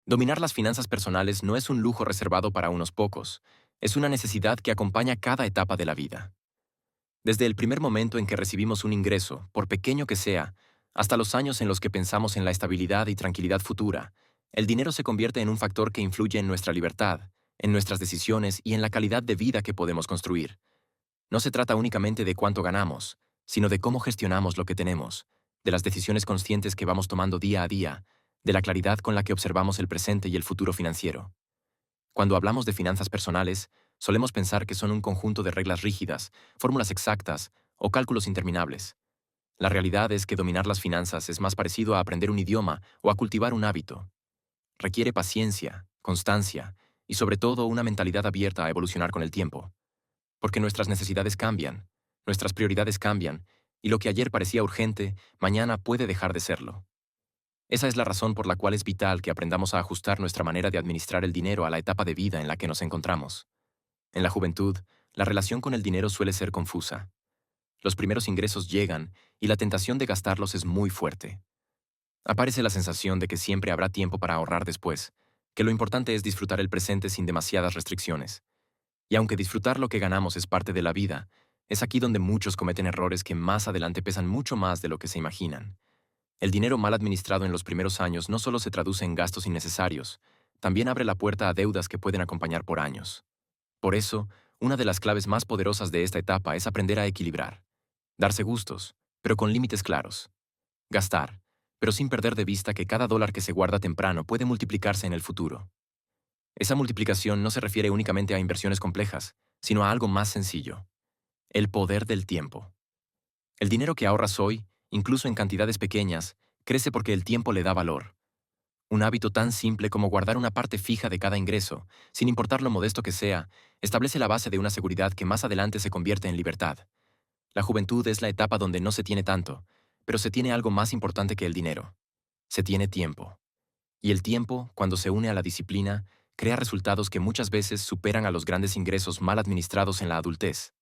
Dominar las finanzas personales no es un lujo reservado para unos pocos, es una necesidad que acompaña cada etapa de la vida. Desde el primer momento en que recibimos un ingreso, por pequeño que sea, hasta los años en los que pensamos en la estabilidad y tranquilidad futura, el dinero se convierte en un factor que influye en nuestra libertad, en nuestras decisiones y en la calidad de vida que podemos construir. No se trata únicamente de cuánto ganamos, sino de cómo gestionamos lo que tenemos, de las decisiones conscientes que vamos tomando día a día, de la claridad con la que observamos el presente y el futuro financiero. Cuando hablamos de finanzas personales, solemos pensar que son un conjunto de reglas rígidas, fórmulas exactas o cálculos interminables. La realidad es que dominar las finanzas es más parecido a aprender un idioma o a cultivar un hábito. Requiere paciencia, constancia y sobre todo una mentalidad abierta a evolucionar con el tiempo. Porque nuestras necesidades cambian, nuestras prioridades cambian, y lo que ayer parecía urgente, mañana puede dejar de serlo. Esa es la razón por la cual es vital que aprendamos a ajustar nuestra manera de administrar el dinero a la etapa de vida en la que nos encontramos. En la juventud, la relación con el dinero suele ser confusa. Los primeros ingresos llegan y la tentación de gastarlos es muy fuerte. Aparece la sensación de que siempre habrá tiempo para ahorrar después, que lo importante es disfrutar el presente sin demasiadas restricciones. Y aunque disfrutar lo que ganamos es parte de la vida, es aquí donde muchos cometen errores que más adelante pesan mucho más de lo que se imaginan. El dinero mal administrado en los primeros años no solo se traduce en gastos innecesarios, también abre la puerta a deudas que pueden acompañar por años. Por eso, una de las claves más poderosas de esta etapa es aprender a equilibrar. Darse gustos, pero con límites claros. Gastar, pero sin perder de vista que cada dólar que se guarda temprano puede multiplicarse en el futuro. Esa multiplicación no se refiere únicamente a inversiones complejas, sino a algo más sencillo: el poder del tiempo. El dinero que ahorras hoy, incluso en cantidades pequeñas, crece porque el tiempo le da valor. Un hábito tan simple como guardar una parte fija de cada ingreso, sin importar lo modesto que sea, establece la base de una seguridad que más adelante se convierte en libertad. La juventud es la etapa donde no se tiene tanto, pero se tiene algo más importante que el dinero. Se tiene tiempo. Y el tiempo, cuando se une a la disciplina, crea resultados que muchas veces superan a los grandes ingresos mal administrados en la adultez.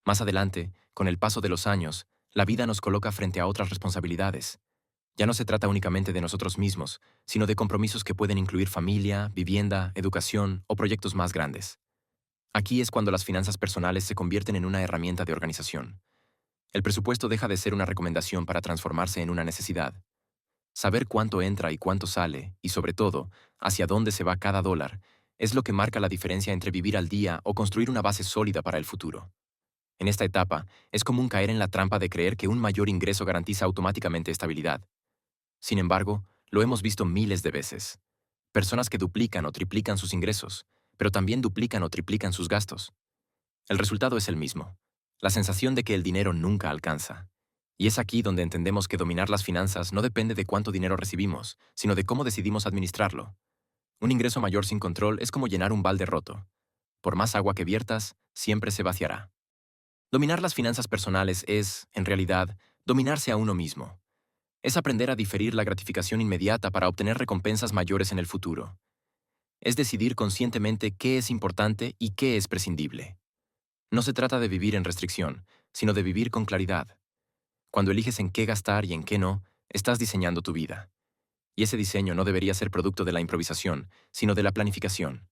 Más adelante, con el paso de los años, la vida nos coloca frente a otras responsabilidades. Ya no se trata únicamente de nosotros mismos, sino de compromisos que pueden incluir familia, vivienda, educación o proyectos más grandes. Aquí es cuando las finanzas personales se convierten en una herramienta de organización. El presupuesto deja de ser una recomendación para transformarse en una necesidad. Saber cuánto entra y cuánto sale, y sobre todo, hacia dónde se va cada dólar, es lo que marca la diferencia entre vivir al día o construir una base sólida para el futuro. En esta etapa, es común caer en la trampa de creer que un mayor ingreso garantiza automáticamente estabilidad. Sin embargo, lo hemos visto miles de veces. Personas que duplican o triplican sus ingresos, pero también duplican o triplican sus gastos. El resultado es el mismo: la sensación de que el dinero nunca alcanza. Y es aquí donde entendemos que dominar las finanzas no depende de cuánto dinero recibimos, sino de cómo decidimos administrarlo. Un ingreso mayor sin control es como llenar un balde roto. Por más agua que viertas, siempre se vaciará. Dominar las finanzas personales es, en realidad, dominarse a uno mismo. Es aprender a diferir la gratificación inmediata para obtener recompensas mayores en el futuro. Es decidir conscientemente qué es importante y qué es prescindible. No se trata de vivir en restricción, sino de vivir con claridad. Cuando eliges en qué gastar y en qué no, estás diseñando tu vida. Y ese diseño no debería ser producto de la improvisación, sino de la planificación.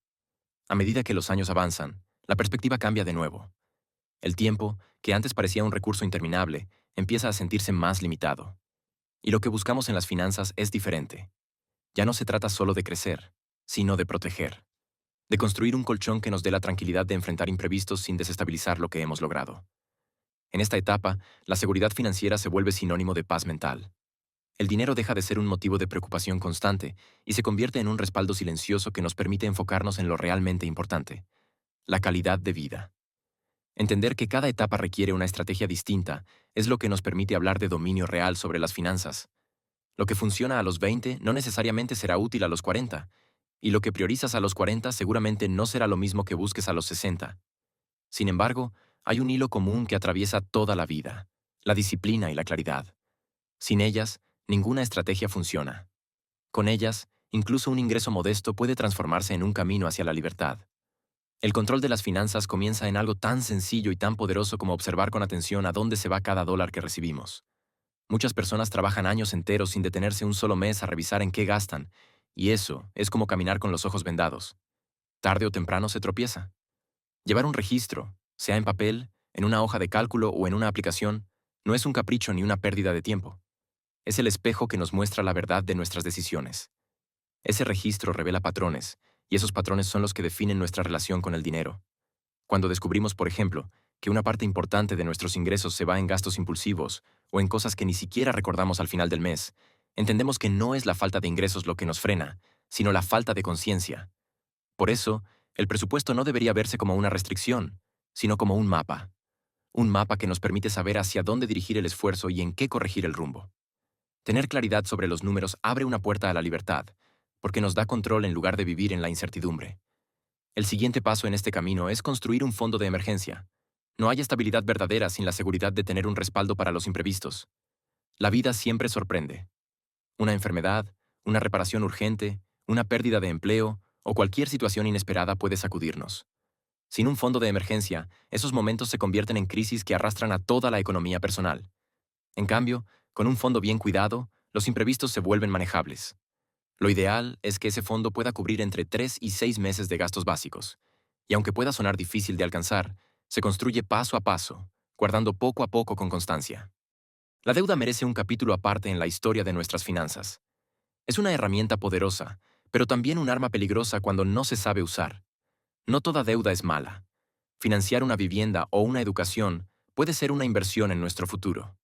A medida que los años avanzan, la perspectiva cambia de nuevo. El tiempo, que antes parecía un recurso interminable, empieza a sentirse más limitado. Y lo que buscamos en las finanzas es diferente. Ya no se trata solo de crecer, sino de proteger. De construir un colchón que nos dé la tranquilidad de enfrentar imprevistos sin desestabilizar lo que hemos logrado. En esta etapa, la seguridad financiera se vuelve sinónimo de paz mental. El dinero deja de ser un motivo de preocupación constante y se convierte en un respaldo silencioso que nos permite enfocarnos en lo realmente importante: la calidad de vida. Entender que cada etapa requiere una estrategia distinta es lo que nos permite hablar de dominio real sobre las finanzas. Lo que funciona a los 20 no necesariamente será útil a los 40, y lo que priorizas a los 40 seguramente no será lo mismo que busques a los 60. Sin embargo, hay un hilo común que atraviesa toda la vida: la disciplina y la claridad. Sin ellas, ninguna estrategia funciona. Con ellas, incluso un ingreso modesto puede transformarse en un camino hacia la libertad. El control de las finanzas comienza en algo tan sencillo y tan poderoso como observar con atención a dónde se va cada dólar que recibimos. Muchas personas trabajan años enteros sin detenerse un solo mes a revisar en qué gastan, Y eso es como caminar con los ojos vendados. Tarde o temprano se tropieza. Llevar un registro, sea en papel, en una hoja de cálculo o en una aplicación, no es un capricho ni una pérdida de tiempo. Es el espejo que nos muestra la verdad de nuestras decisiones. Ese registro revela patrones, y esos patrones son los que definen nuestra relación con el dinero. Cuando descubrimos, por ejemplo, que una parte importante de nuestros ingresos se va en gastos impulsivos o en cosas que ni siquiera recordamos al final del mes, entendemos que no es la falta de ingresos lo que nos frena, sino la falta de conciencia. Por eso, el presupuesto no debería verse como una restricción, sino como un mapa. Un mapa que nos permite saber hacia dónde dirigir el esfuerzo y en qué corregir el rumbo. Tener claridad sobre los números abre una puerta a la libertad, porque nos da control en lugar de vivir en la incertidumbre. El siguiente paso en este camino es construir un fondo de emergencia. No hay estabilidad verdadera sin la seguridad de tener un respaldo para los imprevistos. La vida siempre sorprende. Una enfermedad, una reparación urgente, una pérdida de empleo o cualquier situación inesperada puede sacudirnos. Sin un fondo de emergencia, esos momentos se convierten en crisis que arrastran a toda la economía personal. En cambio, con un fondo bien cuidado, los imprevistos se vuelven manejables. Lo ideal es que ese fondo pueda cubrir entre 3 y 6 meses de gastos básicos. Y aunque pueda sonar difícil de alcanzar, se construye paso a paso, guardando poco a poco con constancia. La deuda merece un capítulo aparte en la historia de nuestras finanzas. Es una herramienta poderosa, pero también un arma peligrosa cuando no se sabe usar. No toda deuda es mala. Financiar una vivienda o una educación puede ser una inversión en nuestro futuro.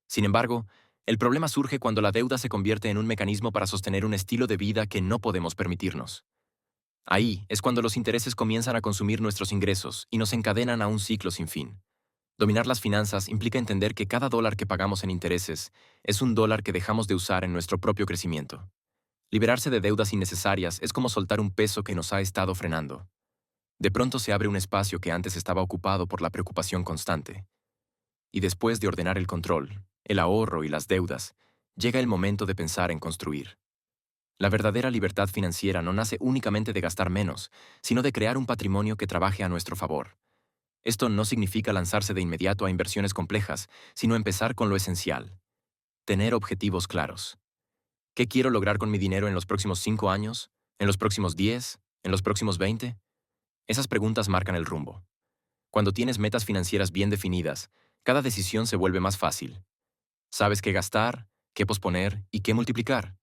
Sin embargo, el problema surge cuando la deuda se convierte en un mecanismo para sostener un estilo de vida que no podemos permitirnos. Ahí es cuando los intereses comienzan a consumir nuestros ingresos y nos encadenan a un ciclo sin fin. Dominar las finanzas implica entender que cada dólar que pagamos en intereses es un dólar que dejamos de usar en nuestro propio crecimiento. Liberarse de deudas innecesarias es como soltar un peso que nos ha estado frenando. De pronto se abre un espacio que antes estaba ocupado por la preocupación constante. Y después de ordenar el control, el ahorro y las deudas, llega el momento de pensar en construir. La verdadera libertad financiera no nace únicamente de gastar menos, sino de crear un patrimonio que trabaje a nuestro favor. Esto no significa lanzarse de inmediato a inversiones complejas, sino empezar con lo esencial. Tener objetivos claros. ¿Qué quiero lograr con mi dinero en los próximos 5 años? ¿En los próximos 10? ¿En los próximos 20? Esas preguntas marcan el rumbo. Cuando tienes metas financieras bien definidas, cada decisión se vuelve más fácil. Sabes qué gastar, qué posponer y qué multiplicar.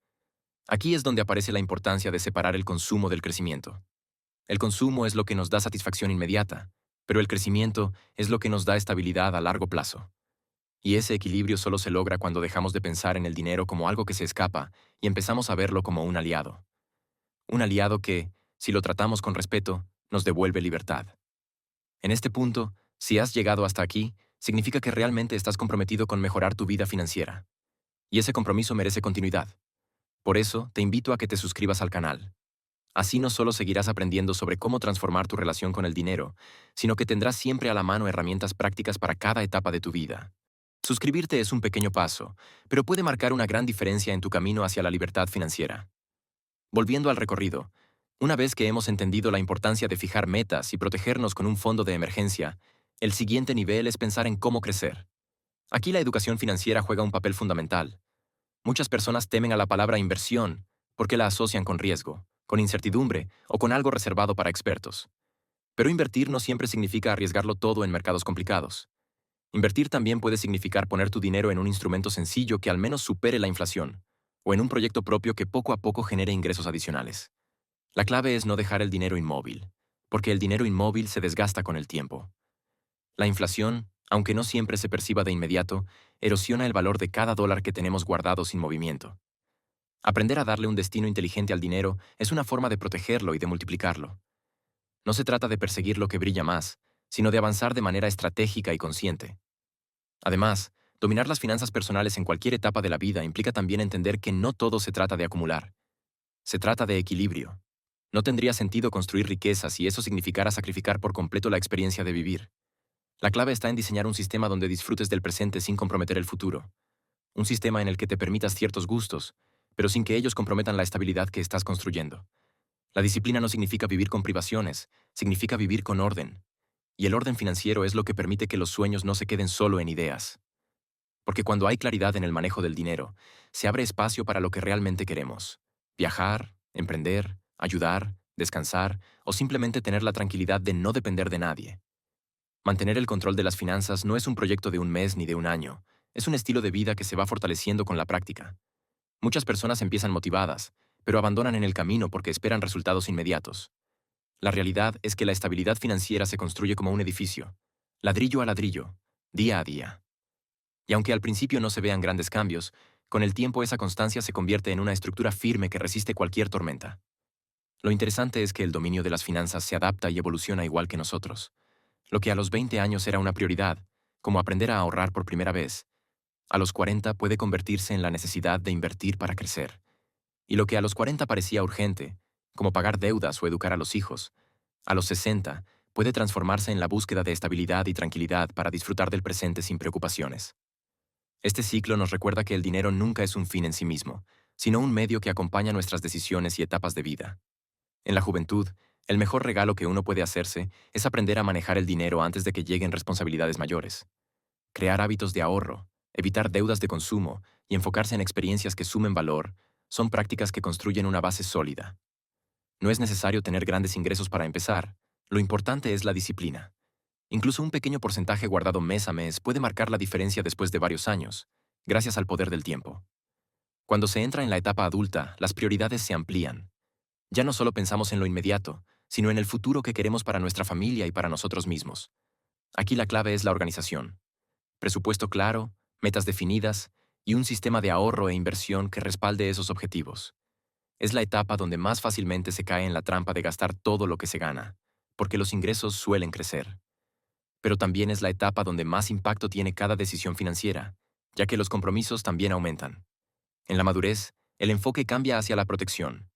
Aquí es donde aparece la importancia de separar el consumo del crecimiento. El consumo es lo que nos da satisfacción inmediata, pero el crecimiento es lo que nos da estabilidad a largo plazo. Y ese equilibrio solo se logra cuando dejamos de pensar en el dinero como algo que se escapa y empezamos a verlo como un aliado. Un aliado que, si lo tratamos con respeto, nos devuelve libertad. En este punto, si has llegado hasta aquí, significa que realmente estás comprometido con mejorar tu vida financiera. Y ese compromiso merece continuidad. Por eso, te invito a que te suscribas al canal. Así no solo seguirás aprendiendo sobre cómo transformar tu relación con el dinero, sino que tendrás siempre a la mano herramientas prácticas para cada etapa de tu vida. Suscribirte es un pequeño paso, pero puede marcar una gran diferencia en tu camino hacia la libertad financiera. Volviendo al recorrido, una vez que hemos entendido la importancia de fijar metas y protegernos con un fondo de emergencia, el siguiente nivel es pensar en cómo crecer. Aquí la educación financiera juega un papel fundamental. Muchas personas temen a la palabra inversión porque la asocian con riesgo, con incertidumbre o con algo reservado para expertos. Pero invertir no siempre significa arriesgarlo todo en mercados complicados. Invertir también puede significar poner tu dinero en un instrumento sencillo que al menos supere la inflación, o en un proyecto propio que poco a poco genere ingresos adicionales. La clave es no dejar el dinero inmóvil, porque el dinero inmóvil se desgasta con el tiempo. La inflación, aunque no siempre se perciba de inmediato, erosiona el valor de cada dólar que tenemos guardado sin movimiento. Aprender a darle un destino inteligente al dinero es una forma de protegerlo y de multiplicarlo. No se trata de perseguir lo que brilla más, sino de avanzar de manera estratégica y consciente. Además, dominar las finanzas personales en cualquier etapa de la vida implica también entender que no todo se trata de acumular. Se trata de equilibrio. No tendría sentido construir riqueza si eso significara sacrificar por completo la experiencia de vivir. La clave está en diseñar un sistema donde disfrutes del presente sin comprometer el futuro. Un sistema en el que te permitas ciertos gustos, pero sin que ellos comprometan la estabilidad que estás construyendo. La disciplina no significa vivir con privaciones, significa vivir con orden. Y el orden financiero es lo que permite que los sueños no se queden solo en ideas. Porque cuando hay claridad en el manejo del dinero, se abre espacio para lo que realmente queremos. Viajar, emprender, ayudar, descansar o simplemente tener la tranquilidad de no depender de nadie. Mantener el control de las finanzas no es un proyecto de un mes ni de un año, es un estilo de vida que se va fortaleciendo con la práctica. Muchas personas empiezan motivadas, pero abandonan en el camino porque esperan resultados inmediatos. La realidad es que la estabilidad financiera se construye como un edificio, ladrillo a ladrillo, día a día. Y aunque al principio no se vean grandes cambios, con el tiempo esa constancia se convierte en una estructura firme que resiste cualquier tormenta. Lo interesante es que el dominio de las finanzas se adapta y evoluciona igual que nosotros. Lo que a los 20 años era una prioridad, como aprender a ahorrar por primera vez, a los 40 puede convertirse en la necesidad de invertir para crecer. Y lo que a los 40 parecía urgente, como pagar deudas o educar a los hijos, a los 60 puede transformarse en la búsqueda de estabilidad y tranquilidad para disfrutar del presente sin preocupaciones. Este ciclo nos recuerda que el dinero nunca es un fin en sí mismo, sino un medio que acompaña nuestras decisiones y etapas de vida. En la juventud, el mejor regalo que uno puede hacerse es aprender a manejar el dinero antes de que lleguen responsabilidades mayores. Crear hábitos de ahorro, evitar deudas de consumo y enfocarse en experiencias que sumen valor son prácticas que construyen una base sólida. No es necesario tener grandes ingresos para empezar, lo importante es la disciplina. Incluso un pequeño porcentaje guardado mes a mes puede marcar la diferencia después de varios años, gracias al poder del tiempo. Cuando se entra en la etapa adulta, las prioridades se amplían. Ya no solo pensamos en lo inmediato, sino en el futuro que queremos para nuestra familia y para nosotros mismos. Aquí la clave es la organización. Presupuesto claro, metas definidas y un sistema de ahorro e inversión que respalde esos objetivos. Es la etapa donde más fácilmente se cae en la trampa de gastar todo lo que se gana, porque los ingresos suelen crecer. Pero también es la etapa donde más impacto tiene cada decisión financiera, ya que los compromisos también aumentan. En la madurez, el enfoque cambia hacia la protección.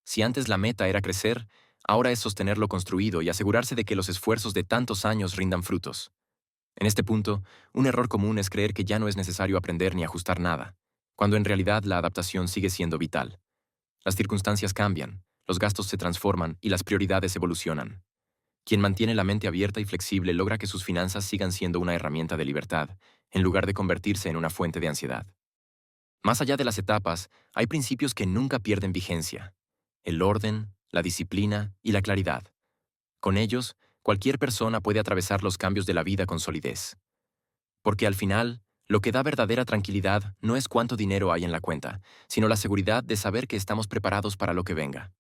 Si antes la meta era crecer, ahora es sostener lo construido y asegurarse de que los esfuerzos de tantos años rindan frutos. En este punto, un error común es creer que ya no es necesario aprender ni ajustar nada, cuando en realidad la adaptación sigue siendo vital. Las circunstancias cambian, los gastos se transforman y las prioridades evolucionan. Quien mantiene la mente abierta y flexible logra que sus finanzas sigan siendo una herramienta de libertad, en lugar de convertirse en una fuente de ansiedad. Más allá de las etapas, hay principios que nunca pierden vigencia: el orden, la disciplina y la claridad. Con ellos, cualquier persona puede atravesar los cambios de la vida con solidez. Porque al final, lo que da verdadera tranquilidad no es cuánto dinero hay en la cuenta, sino la seguridad de saber que estamos preparados para lo que venga.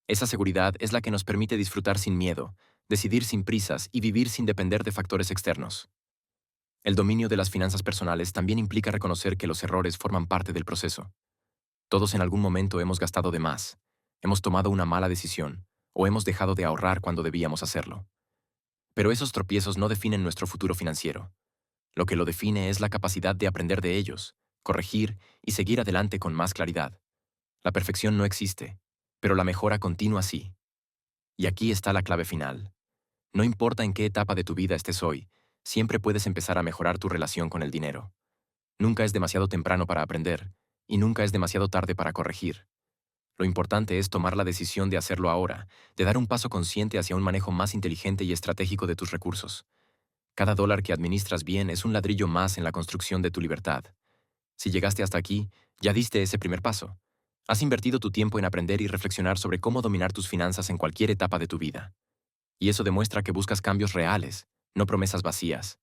Esa seguridad es la que nos permite disfrutar sin miedo, decidir sin prisas y vivir sin depender de factores externos. El dominio de las finanzas personales también implica reconocer que los errores forman parte del proceso. Todos en algún momento hemos gastado de más, hemos tomado una mala decisión, o hemos dejado de ahorrar cuando debíamos hacerlo. Pero esos tropiezos no definen nuestro futuro financiero. Lo que lo define es la capacidad de aprender de ellos, corregir y seguir adelante con más claridad. La perfección no existe, pero la mejora continua sí. Y aquí está la clave final. No importa en qué etapa de tu vida estés hoy, siempre puedes empezar a mejorar tu relación con el dinero. Nunca es demasiado temprano para aprender, y nunca es demasiado tarde para corregir. Lo importante es tomar la decisión de hacerlo ahora, de dar un paso consciente hacia un manejo más inteligente y estratégico de tus recursos. Cada dólar que administras bien es un ladrillo más en la construcción de tu libertad. Si llegaste hasta aquí, ya diste ese primer paso. Has invertido tu tiempo en aprender y reflexionar sobre cómo dominar tus finanzas en cualquier etapa de tu vida. Y eso demuestra que buscas cambios reales, no promesas vacías.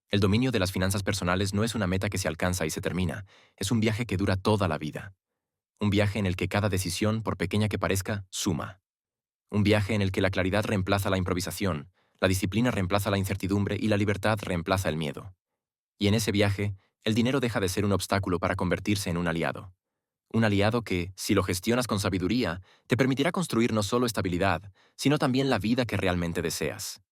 El dominio de las finanzas personales no es una meta que se alcanza y se termina, es un viaje que dura toda la vida. Un viaje en el que cada decisión, por pequeña que parezca, suma. Un viaje en el que la claridad reemplaza la improvisación, la disciplina reemplaza la incertidumbre y la libertad reemplaza el miedo. Y en ese viaje, el dinero deja de ser un obstáculo para convertirse en un aliado. Un aliado que, si lo gestionas con sabiduría, te permitirá construir no solo estabilidad, sino también la vida que realmente deseas.